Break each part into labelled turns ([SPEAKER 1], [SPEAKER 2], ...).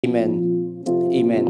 [SPEAKER 1] Amen. Amen.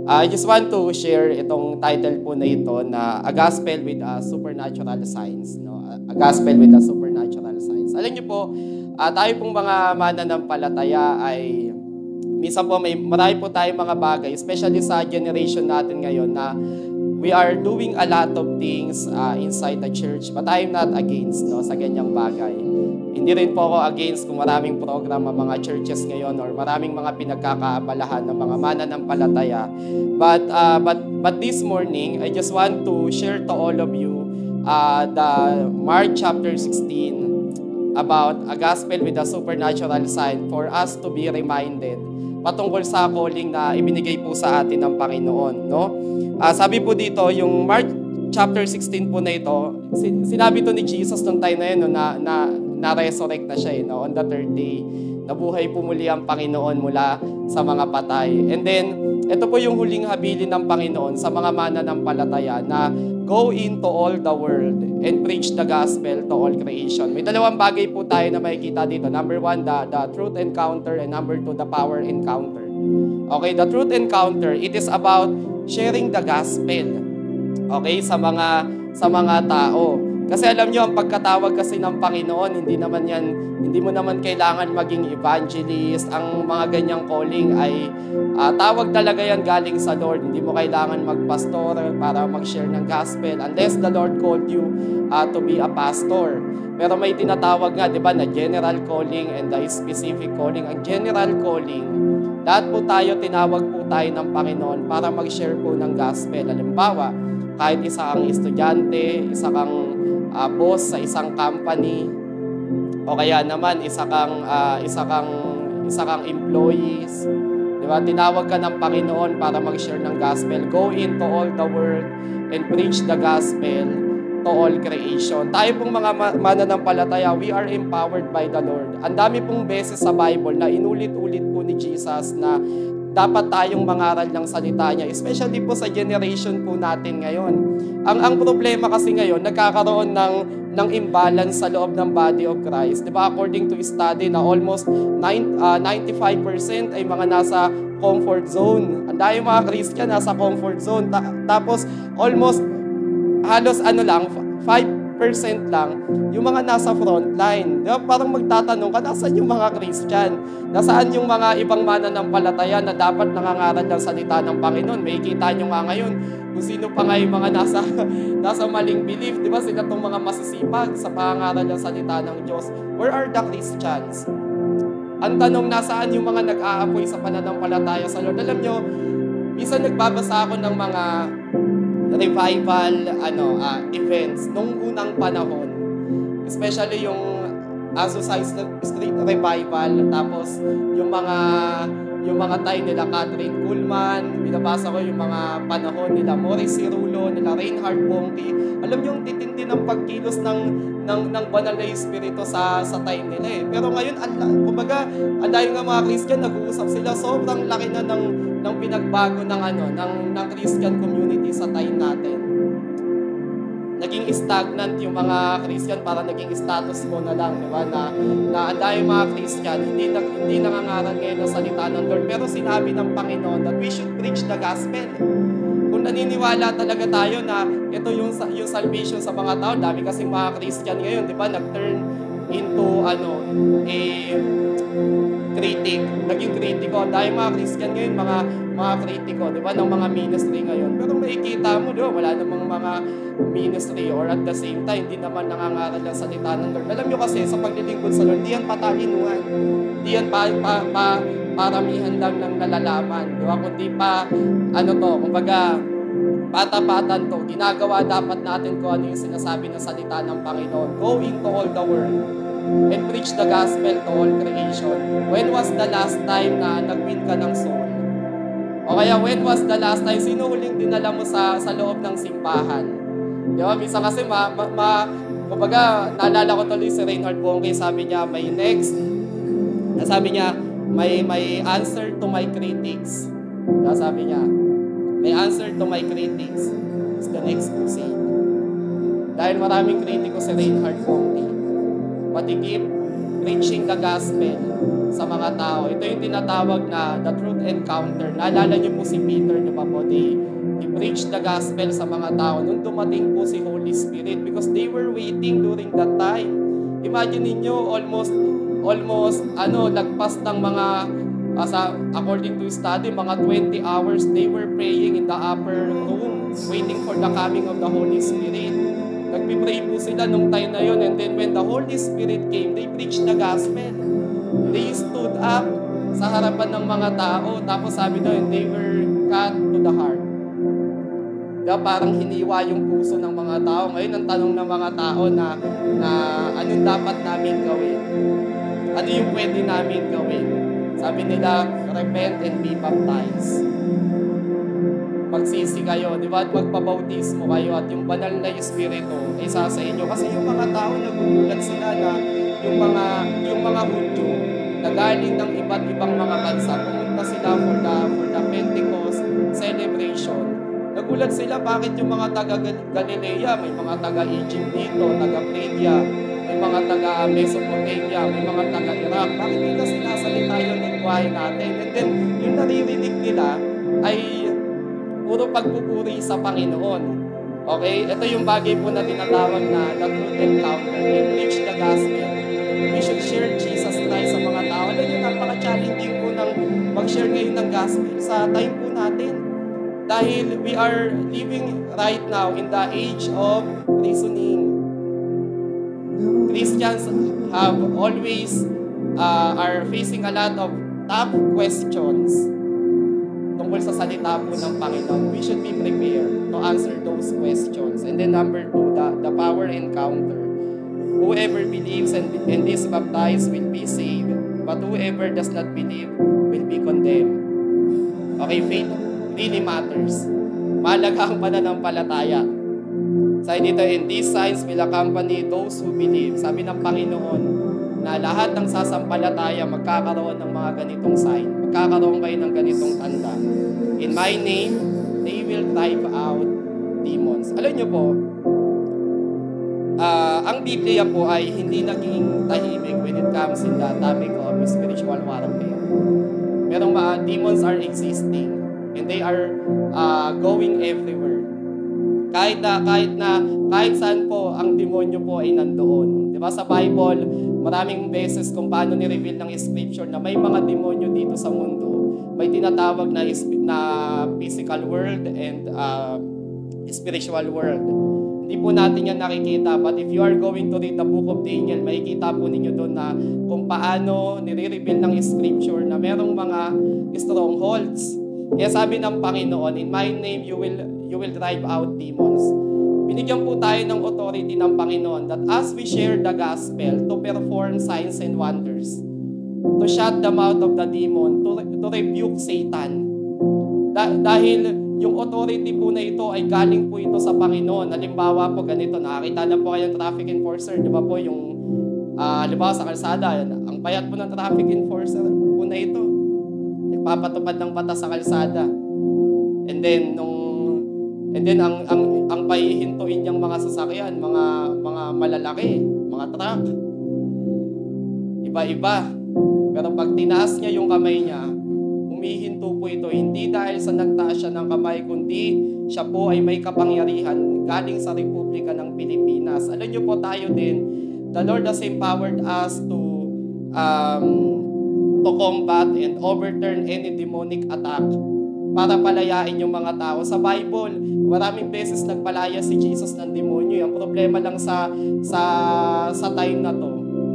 [SPEAKER 1] I just want to share itong title po na ito na A Gospel with a Supernatural Signs. No? A Gospel with a Supernatural Signs. Alam niyo po, tayo pong mga mananampalataya ay minsan po marami po tayong mga bagay, especially sa generation natin ngayon na we are doing a lot of things inside the church, but I'm not against sa ganyang bagay. Hindi rin po ako against kung maraming program ang mga churches ngayon or maraming mga pinagkakaabalahan ng mga mananampalataya. But this morning, I just want to share to all of you the Mark chapter 16 about a gospel with a supernatural sign for us to be reminded patungkol sa calling na ibinigay po sa atin ng Panginoon. No? Sabi po dito, yung Mark chapter 16 po na ito, sinabi to ni Jesus nung time na yun, no, na-resurrect na siya. No? On the third day, nabuhay po muli ang Panginoon mula sa mga patay. And then, ito po yung huling habilin ng Panginoon sa mga mananampalataya na go into all the world and preach the gospel to all creation. May dalawang bagay po tayo na makikita dito. Number one, the truth encounter, and number two, the power encounter. Okay, the truth encounter, it is about sharing the gospel. Okay, sa mga tao. Kasi alam nyo, ang pagkatawag kasi ng Panginoon, hindi mo naman kailangan maging evangelist. Ang mga ganyang calling ay tawag talaga yan galing sa Lord. Hindi mo kailangan magpastor para mag-share ng gospel unless the Lord called you to be a pastor. Pero may tinatawag nga, di ba, na general calling and the specific calling. Ang general calling, lahat po tayo, tinawag po tayo ng Panginoon para mag-share po ng gospel. Halimbawa, kahit isa kang estudyante, isa kang boss sa isang company, o kaya naman isa kang employees, di ba? Tinawag ka ng Panginoon para mag-share ng gospel. Go into all the world and preach the gospel to all creation. Tayo pong mga mananampalataya, we are empowered by the Lord. Ang dami pong beses sa Bible na inulit-ulit po ni Jesus na dapat tayong mangaral ng salita niya, especially po sa generation po natin ngayon. Ang problema kasi ngayon, nagkakaroon ng imbalance sa loob ng body of Christ. Diba? According to study na almost 95% ay mga nasa comfort zone. Ang dami mga Christian nasa comfort zone. Tapos almost halos 5% lang yung mga nasa front line. Diba? Parang magtatanong ka, nasaan yung mga Christian? Nasaan yung mga ibang mananampalataya na dapat nangangaral ng salita ng Panginoon? May kita nyo nga ngayon kung sino pa nga yung mga nasa maling belief. Diba? Sila itong mga masisipag sa pangangaral ng salita ng Diyos. Where are the Christians? Ang tanong, nasaan yung mga nag-aapoy sa pananampalataya sa Lord? Alam nyo, minsan nagbabasa ako ng mga revival events nung unang panahon, especially yung Azusa Street Revival, tapos yung mga time nila Catherine Kuhlman, binabasa ko yung mga panahon nila Morris Cirulo, nila Reinhard Bonnke. Alam niyo yung titindi ng pagkilos ng banal na espiritu sa time nila eh. Pero ngayon, kumbaga, ang dahil nga mga Christian, nag-uusap sila, sobrang laki na ng pinagbago ng Christian community sa time natin. Naging stagnant yung mga Christian, para naging status quo na lang, di ba? Na ang dahil mga Christian, hindi nangangaral ngayon ng salita ng Lord, pero sinabi ng Panginoon that we should preach the gospel. Kung naniniwala talaga tayo na ito yung salvation sa mga tao, dami kasing mga Christian ngayon, di ba? Nag-turn into a critic, naging kritiko. Dahil mga Christian ngayon, mga kritiko, di ba, ng mga ministry ngayon. Pero makikita mo, di ba, wala namang mga ministry or at the same time, hindi naman nangangaral ng salita ng Lord. Alam nyo kasi, sa paglilingkod sa Lord, di yan patalinuhan. Di yan paramihan lang ng nalalaman. Di ba? Kundi kumbaga, patapatan to. Ginagawa dapat natin kung ano yung sinasabi ng salita ng Panginoon. Go into all the world and preach the gospel to all creation. When was the last time na nag-win ka ng soul? O kaya, when was the last time, sino huling dinala mo sa loob ng simbahan? Di ba? Minsan kasi, kumbaga, naalala ko tuloy si Reinhard Bonnke, sabi niya, may answer to my critics. Sabi niya, may answer to my critics is the next crusade. Dahil maraming kritiko si Reinhard Bonnke. Matikip, preaching the gospel sa mga tao. Ito yung tinatawag na the truth encounter. Naalala niyo po si Peter, di ba po? He preached the gospel sa mga tao nung dumating po si Holy Spirit because they were waiting during that time. Imagine niyo almost lagpas ng mga according to study, mga 20 hours they were praying in the upper room waiting for the coming of the Holy Spirit. Nagpipray po sila nung time na yun, and then when the Holy Spirit came, they preached the gospel. They stood up sa harapan ng mga tao, tapos sabi doon, they were cut to the heart. Diba, parang hiniwa yung puso ng mga tao. Ngayon, ang tanong ng mga tao na anong dapat namin gawin? Ano yung pwede namin gawin? Sabi nila, repent and be baptized. Magsisi kayo, di ba? At magpabautismo kayo at yung banal na Espiritu ay sa inyo. Kasi yung mga tao nagugulat sila na yung mga Hudyo na galing ng iba't ibang mga bansa, pumunta sila for the Pentecost celebration. Nagulat sila bakit yung mga taga Galilea, may mga taga Egypt dito, taga Phrygia, may mga taga Mesopotamia, may mga taga Iraq. Bakit nila sinasalita yung lingwahe natin? And then, yung naririnig nila ay puro pagpupuri sa Panginoon. Okay? Ito yung bagay po na tinatawag na the truth encounter. We preach the gospel. We should share Jesus Christ sa mga tao. Alam nyo, napaka-challenging po ng mag-share ngayon ng gospel sa time po natin. Dahil we are living right now in the age of reasoning. Christians have always are facing a lot of tough questions tungkol sa salita po ng Panginoon. We should be prepared to answer those questions. And then number 2, the power encounter. Whoever believes and is baptized will be saved, but whoever does not believe will be condemned. Okay, faith really matters. Mahalaga ang pananampalataya. Sabi dito, and these signs will accompany those who believe. Sabi ng Panginoon na lahat ng sasampalataya magkakaroon ng mga ganitong sign. Magkakaroon kayo ng ganitong tanda. In my name, they will drive out demons. Alam niyo po, ang Biblia po ay hindi naging tahimik when it comes in the topic of spiritual warfare. Merong mga demons are existing and they are going everywhere. Kahit saan po ang demonyo po ay nandoon. Diba sa Bible, maraming beses kung paano ni-reveal ng Scripture na may mga demonyo dito sa mundo. May tinatawag na physical world and spiritual world. Hindi po natin yan nakikita, but if you are going to read the book of Daniel, makikita po ninyo doon na kung paano nire-reveal ng Scripture na merong mga strongholds. Kaya sabi ng Panginoon, in my name you will drive out demons. Binigyan po tayo ng authority ng Panginoon that as we share the gospel to perform signs and wonders, to shut the mouth of the demon, to rebuke Satan. Dahil yung authority po na ito ay galing po ito sa Panginoon. Halimbawa po ganito, nakakita na po kayong traffic enforcer, di ba po yung halimbawa sa kalsada, ang payat po ng traffic enforcer po na ito. Nagpapatupad ng batas sa kalsada. And then ang paihintuin niyang mga sasakyan, mga malalaki, mga truck. Iba-iba. Pero pag tinaas niya yung kamay niya, humihinto po ito, hindi dahil sa nagtaas siya ng kamay, kundi siya po ay may kapangyarihan galing sa Republika ng Pilipinas. Alam niyo po tayo din, the Lord has empowered us to combat and overturn any demonic attack para palayain yung mga tao. Sa Bible, maraming beses nagpalaya si Jesus ng demonyo. Ang problema lang sa time na to,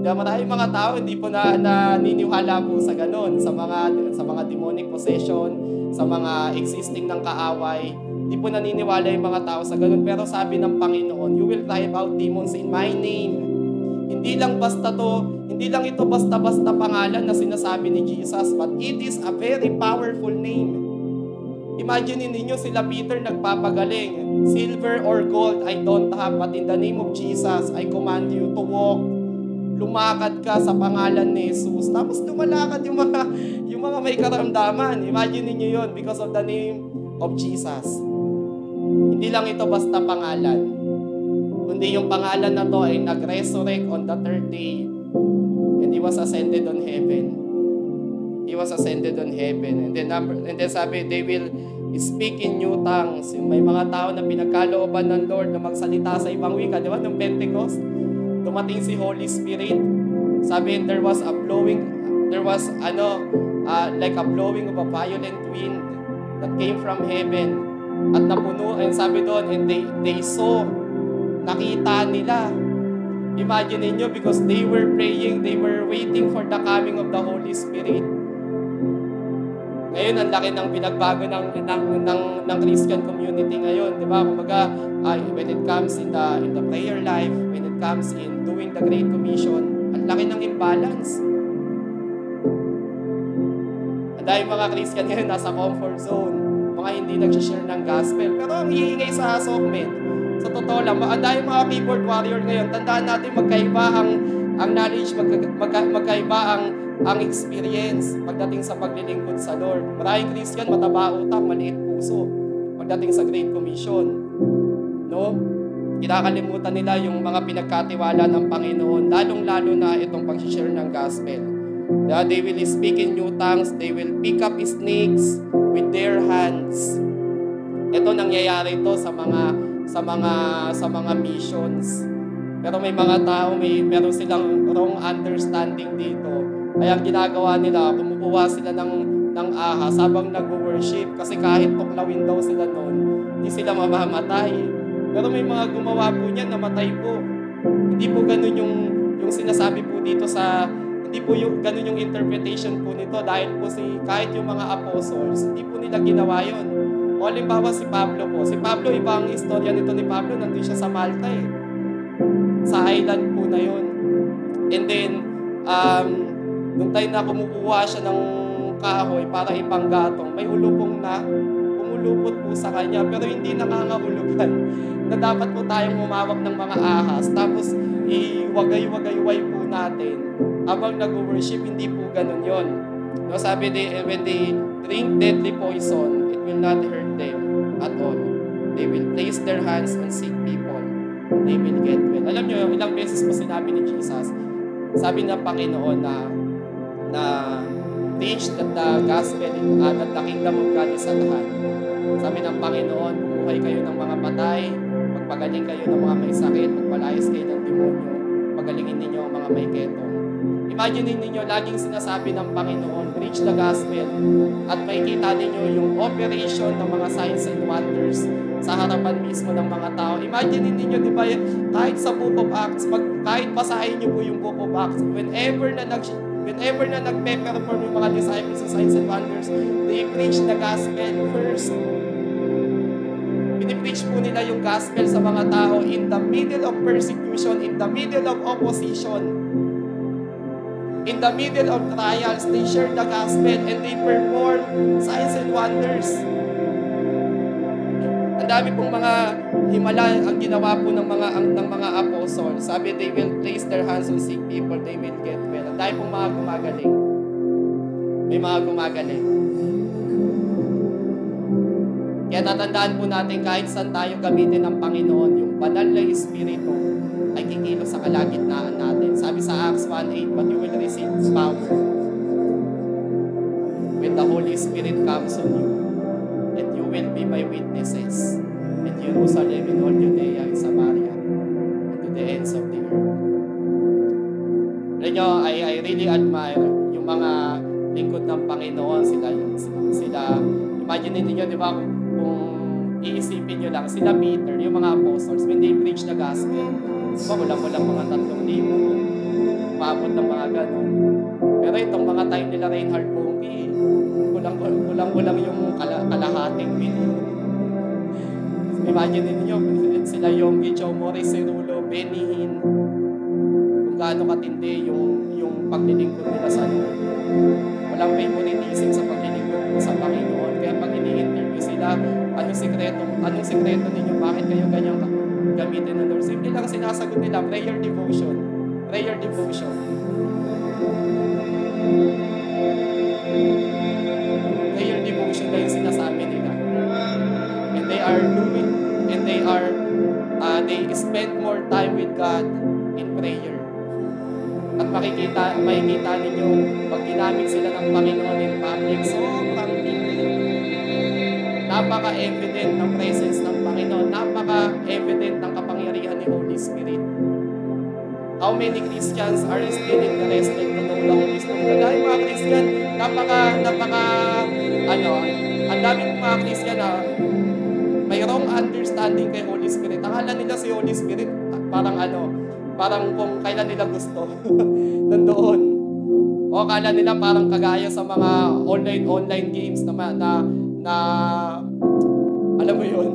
[SPEAKER 1] maraming mga tao hindi po naniniwala po sa ganun, sa mga demonic possession, sa mga existing ng kaaway. Hindi po naniniwala yung mga tao sa ganun. Pero sabi ng Panginoon, you will drive out demons in my name. Hindi lang ito basta-basta pangalan na sinasabi ni Jesus, but it is a very powerful name. Imagine ninyo sila Peter nagpapagaling. Silver or gold I don't have, but in the name of Jesus, I command you to walk. Lumakad ka sa pangalan ni Jesus. Tapos lumalakad yung mga may karamdaman. Imagine ninyo yun because of the name of Jesus. Hindi lang ito basta pangalan. Kundi yung pangalan na to ay nag-resurrect on the third day. And and He was ascended on heaven. He was ascended on heaven. And then sabi, they will speak in new tongues. May mga tao na pinagkalooban ng Lord na magsalita sa ibang wika. Di ba? Nung Pentecost, dumating si Holy Spirit. Sabi, there was like a blowing of a violent wind that came from heaven. At napuno, and sabi doon, and they saw, nakita nila. Imagine niyo, because they were praying, they were waiting for the coming of the Holy Spirit. Ngayon, ang laki ng pinagbago ng Christian community ngayon, di ba? Kumbaga, when it comes in the prayer life, when it comes in doing the Great Commission, ang laki ng imbalance. Ang dahil mga Christian ngayon nasa comfort zone, mga hindi nag-share ng gospel. Pero ang iingay sa Sokmed, sa totoo lang, ang dahil mga keyboard warrior ngayon, tandaan natin magkaiba ang knowledge, magkaiba ang experience pagdating sa paglilingkod sa Lord. Maraming Christian, mataba utak, maliit puso pagdating sa Great Commission. No? Kinakalimutan nila yung mga pinagkatiwala ng Panginoon, lalong-lalo na itong pag-share ng gospel. They will speak in new tongues, they will pick up snakes with their hands. Ito nangyayari ito sa mga missions. Pero may mga tao, meron silang wrong understanding dito. Kaya ang ginagawa nila, kumukuha sila ng ahas habang nag-worship kasi kahit tuklawin daw sila noon, hindi sila mamamatay. Pero may mga gumawa po niyan, namatay po. Hindi po ganun yung sinasabi po dito hindi po ganun yung interpretation po nito dahil po kahit yung mga apostles, hindi po nila ginawa yun. O halimbawa si Pablo po. Si Pablo, ibang istorya nito ni Pablo, nandun siya sa Malta sa island po na yun. And then, nung tayo na kumukuha siya ng kahoy para ipanggatong, may pumulupot po sa kanya, pero hindi nakangahulugan na dapat po tayong humawak ng mga ahas, tapos iwagay-wagay-way po natin habang nag-worship. Hindi po ganun yun. No, sabi, when they drink deadly poison, it will not hurt them at all. They will place their hands on sick people. They will get well. Alam nyo, ilang beses po sinabi ni Jesus, sabi ng Panginoon na preach that the gospel that the kingdom of God is at hand. Sabi ng Panginoon, bumuhay kayo ng mga patay, magpagaling kayo ng mga may sakit, magpalayas kayo ng demonyo, pagalingin ninyo ang mga may ketong. Imagine ninyo, laging sinasabi ng Panginoon, preach the gospel, at makikita ninyo yung operation ng mga signs and wonders sa harapan mismo ng mga tao. Imagine ninyo, di ba, kahit sa Book of Acts, kahit basahin nyo po yung Book of Acts, whenever na nagpe-perform yung mga disciples sa signs and wonders, they preach the gospel first. Pinipreach po nila yung gospel sa mga tao in the middle of persecution, in the middle of opposition. In the middle of trials, they share the gospel and they perform signs and wonders. Ang dami pong mga himala ang ginawa po ng mga apostles. Sabi, they will place their hands on sick people, they will get well. Ang dami pong mga gumagaling. May mga gumagaling. Kaya tatandaan po natin kahit saan tayo gamitin ng Panginoon, yung banal na Espiritu ay kikilos sa kalagitnaan natin. Sabi sa Acts 1:8, but you will receive power when the Holy Spirit comes on you, and you will be my witnesses in Jerusalem, in all Judea, in Samaria, and to the ends of the earth. I really admire yung mga lingkod ng Panginoon. Sila imagine niyo, di ba, kung iisipin nyo lang, sila Peter, yung mga apostles, when they preach the gospel, walang mga 3,000, umabot ng mga ganun. Pero itong mga time nila Reinhard Bonnke, kulang yung kalahating minute. Imagine niyo, sila Yonggi Chow, Morris Cerulo, Benny Hinn, kung gaano katindi yung paglilingkod nila sa Lord. Walang favoritism sa paglilingkod sa Panginoon. Kaya pag ini-interview sila, anong sekreto ninyo? Bakit kayo ganyang gamitin ng Lord? Simple lang sinasagot nila, prayer devotion. Prayer devotion. Prayer devotion na yung sinasabi nila. And they spend more time with God in prayer. At makikita ninyo, pag ginamit sila ng Panginoon in public, sobrang tindi. Napaka-evident ng presence ng Panginoon. Napaka-evident ng kapangyarihan ni Holy Spirit. How many Christians are still interested to know the Holy Spirit? Dahil mga Christian, ang daming mga Christian na may wrong understanding kay Holy Spirit. Akala nila si Holy Spirit parang kung kailan nila gusto. Nandoon. O akala nila parang kagaya sa mga online games na alam mo yun,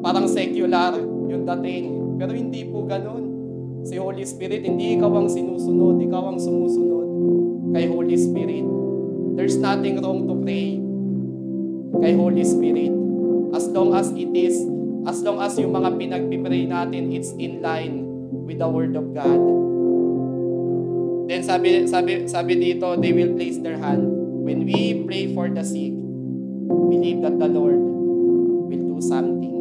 [SPEAKER 1] parang secular yung dating. Pero hindi po ganun. Si Holy Spirit, hindi ikaw ang sinusunod, ikaw ang sumusunod kay Holy Spirit. There's nothing wrong to pray kay Holy Spirit. As long as yung mga pinagpipray natin, it's in line with the Word of God. Then sabi dito, they will place their hand. When we pray for the sick, believe that the Lord will do something,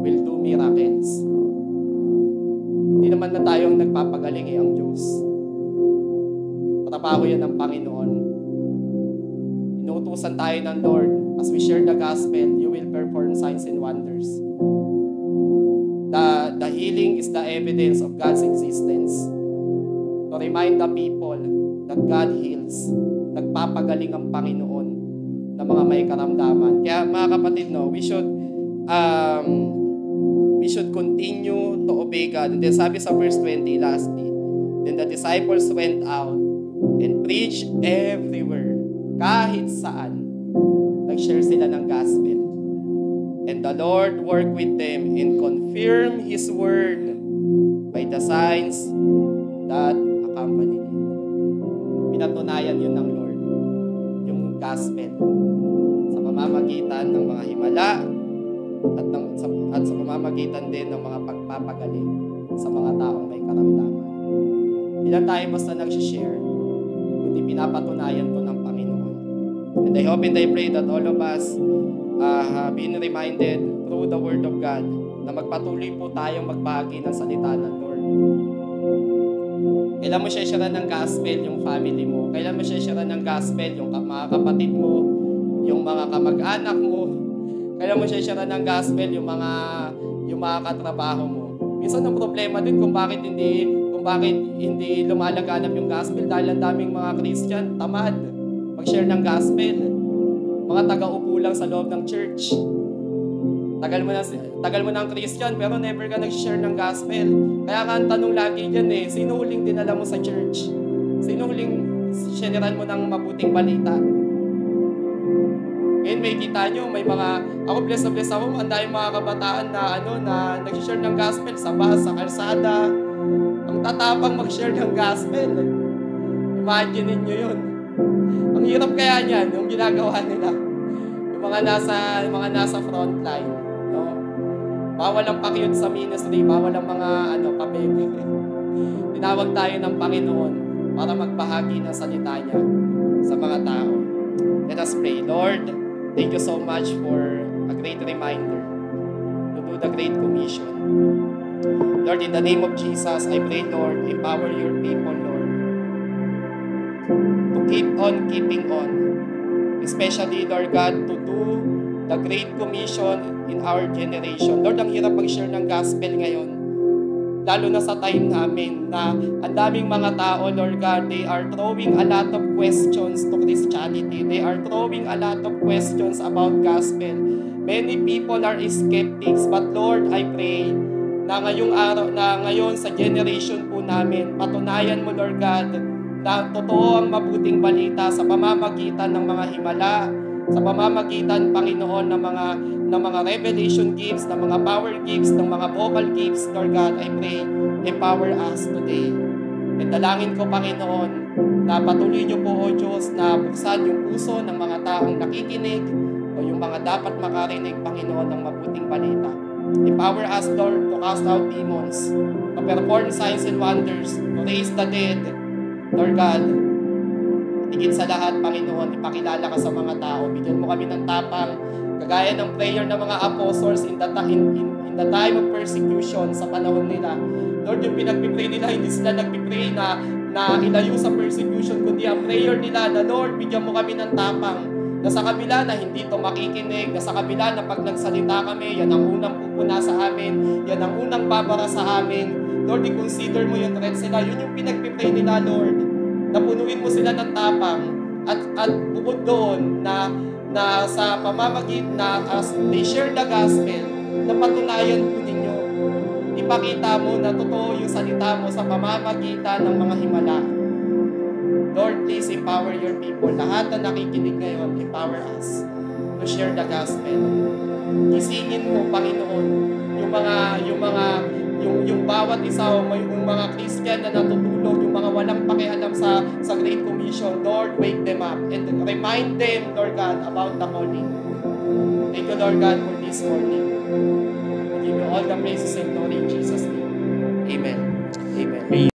[SPEAKER 1] will do miracles. Hindi naman na tayong nagpapagaling ang Diyos. Trabaho yan ng Panginoon. Inuutusan tayo ng Lord. As we share the gospel, you will perform signs and wonders. The healing is the evidence of God's existence. To remind the people that God heals. Nagpapagaling ang Panginoon ng mga may karamdaman. Kaya mga kapatid, we should continue to obey God. And then sabi sa verse 20, lastly, then the disciples went out and preached everywhere. Kahit saan, nag-share sila ng gospel. And the Lord worked with them and confirmed His word by the signs that accompanied it. Pinatunayan yun ng Lord, yung gospel, sa pamamagitan ng mga himala at sa pamamagitan din ng mga pagpapagaling sa mga taong may karamdaman. Ilan tayo basta nag-share, kundi pinapatunayan to ng Panginoon. And I hope and I pray that all of us have been reminded through the Word of God na magpatuloy po tayong magbahagi ng salita ng Lord. Kailan mo share ng gospel yung family mo? Kailan mo share ng gospel yung mga kapatid mo, yung mga kamag-anak mo? Kailan mo share ng gospel yung mga katrabaho mo? Minsan ang problema din kung bakit hindi lumalaganap yung gospel dahil ang daming mga Christian tamad mag-share ng gospel. Mga taga-upo lang sa loob ng church. Tagal mo ng Christian pero never ka nag-share ng gospel. Kaya ka ang tanong lagi dyan sino huling dinala mo sa church? Sino huling sharean mo ng mabuting balita? Ngayon may kita nyo, ako bless ako, ang dahil mga kabataan na nag-share ng gospel sa bus, sa kalsada. Ang tatapang mag-share ng gospel. Imagine niyo yun. Ang hirap kaya niyan, yung ginagawa nila. Yung mga nasa front line. No? Bawal ang pakyut sa ministry, bawal ang mga papebe. Tinawag tayo ng Panginoon para magbahagi ng salita niya sa mga tao. Let us pray. Lord, thank you so much for a great reminder to do the Great Commission. Lord, in the name of Jesus, I pray, Lord, empower your people, Lord, to keep on keeping on. Especially, Lord God, to do the Great Commission in our generation. Lord, ang hirap mag-share ng gospel ngayon. Lalo na sa time namin na ang daming mga tao, Lord God, they are throwing a lot of questions to Christianity. They are throwing a lot of questions about gospel. Many people are skeptics, but Lord, I pray na ngayon sa generation po namin, patunayan mo, Lord God, na totoo ang mabuting balita sa pamamagitan ng mga himala, sa pamamagitan, Panginoon, ng mga revelation gifts, ng mga power gifts, ng mga vocal gifts. Lord God, I pray, empower us today. And dalangin ko, Panginoon, na patuloy niyo po, O Diyos, na buksan yung puso ng mga taong nakikinig o yung mga dapat makarinig, Panginoon, ng mabuting balita. Empower us, Lord, to cast out demons, to perform signs and wonders, to raise the dead. Lord God, higit sa lahat, Panginoon, ipakilala ka sa mga tao. Bigyan mo kami ng tapang, kagaya ng prayer ng mga apostles in the time of persecution sa panahon nila. Lord, yung pinagpipray nila, hindi sila nagpipray na ilayo sa persecution, kundi ang prayer nila na, Lord, bigyan mo kami ng tapang, na sa kabila na hindi to makikinig, na sa kabila na pag nagsalita kami, yan ang unang pupuna sa amin, yan ang unang babara sa amin. Lord, i-consider mo yung threat sila. Yun yung pinagpipray nila, Lord. Napunuin mo sila ng tapang. At bukod doon na sa pamamagit na as they share the gospel, napatunayan po ninyo. Ipakita mo na totoo yung salita mo sa pamamagitan ng mga himala. Lord, please empower your people. Lahat na nakikinig ngayon, empower us to share the gospel. Gisingin mo, Panginoon, yung bawat isa, yung mga Christian na natutulog, yung mga walang pakialam sa Great Commission. Lord, wake them up and remind them, Lord God, about the calling. Thank you, Lord God, for this morning. We give you all the praises and glory in Jesus' name. Amen. Amen.